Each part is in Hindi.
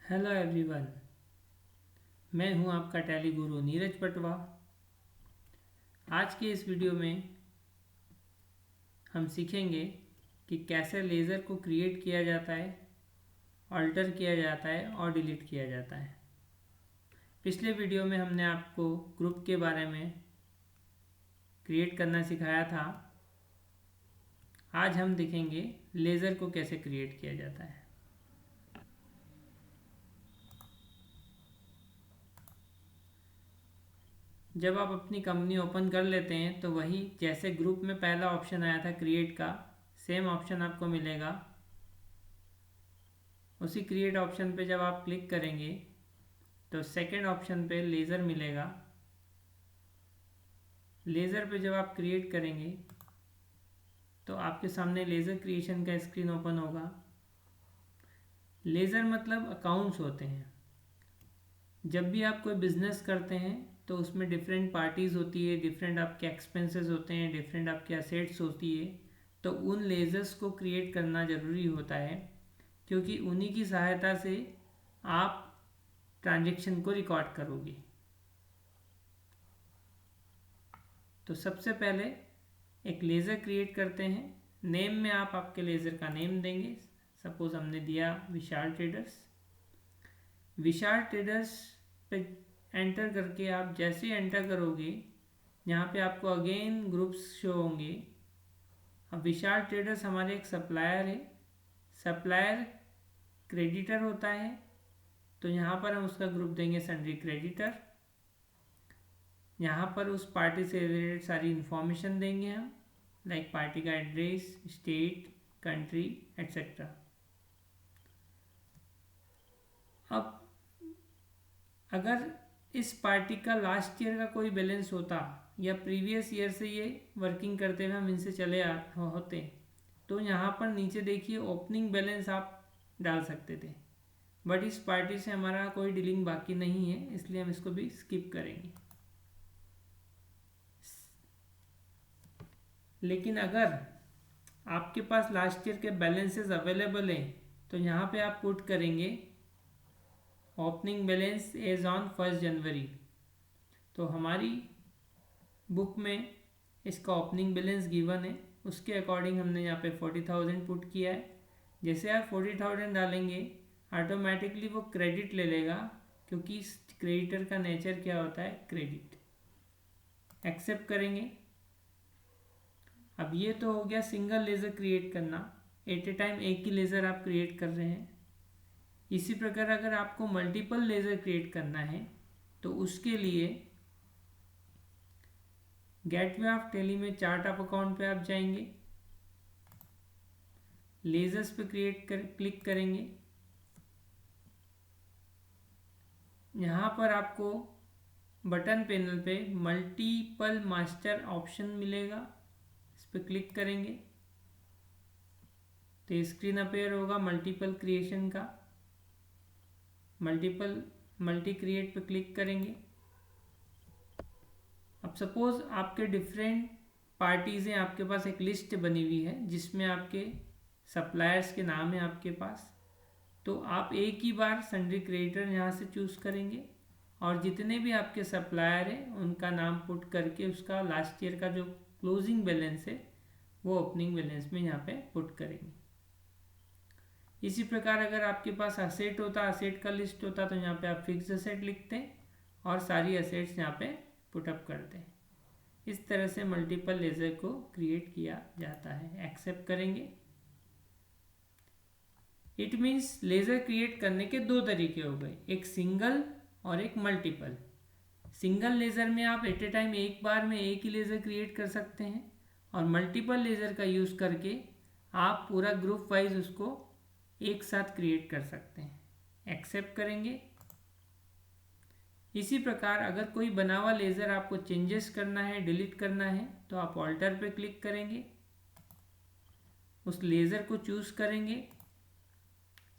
Hello everyone. मैं हूं आपका टैली गुरु नीरज पटवा। आज के इस वीडियो में हम सीखेंगे कि कैसे लेज़र को क्रिएट किया जाता है, ऑल्टर किया जाता है और डिलीट किया जाता है। पिछले वीडियो में हमने आपको ग्रुप के बारे में क्रिएट करना सिखाया था। आज हम देखेंगे लेज़र को कैसे क्रिएट किया जाता है। जब आप अपनी कंपनी ओपन कर लेते हैं तो वही जैसे ग्रुप में पहला ऑप्शन आया था क्रिएट का, सेम ऑप्शन आपको मिलेगा। उसी क्रिएट ऑप्शन पे जब आप क्लिक करेंगे तो सेकंड ऑप्शन पे लेज़र मिलेगा। लेज़र पे जब आप क्रिएट करेंगे तो आपके सामने लेज़र क्रिएशन का स्क्रीन ओपन होगा। लेज़र मतलब अकाउंट्स होते हैं। जब भी आप कोई बिजनेस करते हैं तो उसमें डिफरेंट पार्टीज़ होती है, डिफरेंट आपके एक्सपेंसेस होते हैं, डिफरेंट आपके असेट्स होती है। तो उन लेज़र्स को क्रिएट करना ज़रूरी होता है, क्योंकि उन्हीं की सहायता से आप ट्रांजैक्शन को रिकॉर्ड करोगे। तो सबसे पहले एक लेज़र क्रिएट करते हैं। नेम में आप आपके लेज़र का नेम देंगे। सपोज़ हमने दिया विशाल ट्रेडर्स। विशाल ट्रेडर्स पे एंटर करके आप जैसे एंटर करोगे यहाँ पे आपको अगेन ग्रुप्स शो होंगे। अब विशाल ट्रेडर्स हमारे एक सप्लायर है। सप्लायर क्रेडिटर होता है, तो यहाँ पर हम उसका ग्रुप देंगे सन्ड्री क्रेडिटर। यहाँ पर उस पार्टी से रिलेटेड सारी इन्फॉर्मेशन देंगे हम, लाइक पार्टी का एड्रेस, स्टेट, कंट्री एट्सेट्रा। अब अगर इस पार्टी का लास्ट ईयर का कोई बैलेंस होता या प्रीवियस ईयर से ये वर्किंग करते हुए हम इनसे चले होते, तो यहाँ पर नीचे देखिए ओपनिंग बैलेंस आप डाल सकते थे। बट इस पार्टी से हमारा कोई डीलिंग बाकी नहीं है, इसलिए हम इसको भी स्किप करेंगे। लेकिन अगर आपके पास लास्ट ईयर के बैलेंसेस अवेलेबल हैं तो यहाँ पे आप पुट करेंगे ओपनिंग बैलेंस एज ऑन 1 जनवरी। तो हमारी बुक में इसका ओपनिंग बैलेंस गिवन है, उसके अकॉर्डिंग हमने यहाँ पे 40,000 पुट किया है। जैसे आप 40,000 डालेंगे ऑटोमेटिकली वो क्रेडिट ले लेगा, क्योंकि क्रेडिटर का नेचर क्या होता है, क्रेडिट। एक्सेप्ट करेंगे। अब ये तो हो गया सिंगल लेज़र क्रिएट करना। एट ए टाइम एक ही लेज़र आप क्रिएट कर रहे हैं। इसी प्रकार अगर आपको मल्टीपल लेज़र क्रिएट करना है तो उसके लिए गेटवे ऑफ टेली में चार्ट ऑफ अकाउंट पे आप जाएंगे, लेज़र्स पे क्लिक करेंगे। यहाँ पर आपको बटन पैनल पे मल्टीपल मास्टर ऑप्शन मिलेगा, इस पर क्लिक करेंगे तो स्क्रीन अपेयर होगा मल्टीपल क्रिएशन का। मल्टी क्रिएट पे क्लिक करेंगे। अब सपोज आपके डिफरेंट पार्टीज़ हैं, आपके पास एक लिस्ट बनी हुई है जिसमें आपके सप्लायर्स के नाम है आपके पास। तो आप एक ही बार सन्ड्री क्रेडिटर यहाँ से चूज़ करेंगे और जितने भी आपके सप्लायर हैं उनका नाम पुट करके उसका लास्ट ईयर का जो क्लोजिंग बैलेंस है वो ओपनिंग बैलेंस में यहाँ पे पुट करेंगे। इसी प्रकार अगर आपके पास असेट होता, असेट का लिस्ट होता, तो यहाँ पे आप फिक्स असेट लिखते हैं और सारी असेट्स यहाँ पे पुटअप करते हैं। इस तरह से मल्टीपल लेज़र को क्रिएट किया जाता है। एक्सेप्ट करेंगे। इट मीन्स लेज़र क्रिएट करने के दो तरीके हो गए, एक सिंगल और एक मल्टीपल। सिंगल लेज़र में आप एट ए टाइम एक बार में एक ही लेज़र क्रिएट कर सकते हैं, और मल्टीपल लेज़र का यूज़ करके आप पूरा ग्रुप वाइज उसको एक साथ क्रिएट कर सकते हैं। एक्सेप्ट करेंगे। इसी प्रकार अगर कोई बना हुआ लेज़र आपको चेंजेस करना है, डिलीट करना है, तो आप ऑल्टर पे क्लिक करेंगे, उस लेज़र को चूज़ करेंगे।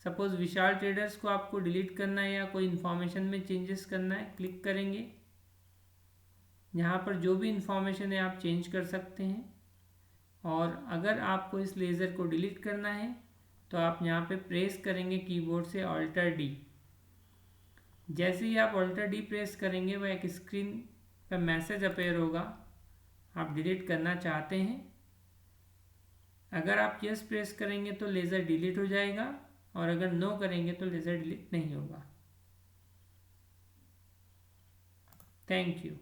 सपोज़ विशाल ट्रेडर्स को आपको डिलीट करना है या कोई इन्फॉर्मेशन में चेंजेस करना है, क्लिक करेंगे। यहाँ पर जो भी इन्फॉर्मेशन है आप चेंज कर सकते हैं। और अगर आपको इस लेज़र को डिलीट करना है तो आप यहाँ पे प्रेस करेंगे कीबोर्ड से ऑल्टर डी। जैसे ही आप ऑल्टर डी प्रेस करेंगे वह एक स्क्रीन पर मैसेज अपेयर होगा, आप डिलीट करना चाहते हैं। अगर आप यस प्रेस करेंगे तो लेज़र डिलीट हो जाएगा, और अगर नो करेंगे तो लेज़र डिलीट नहीं होगा। Thank you.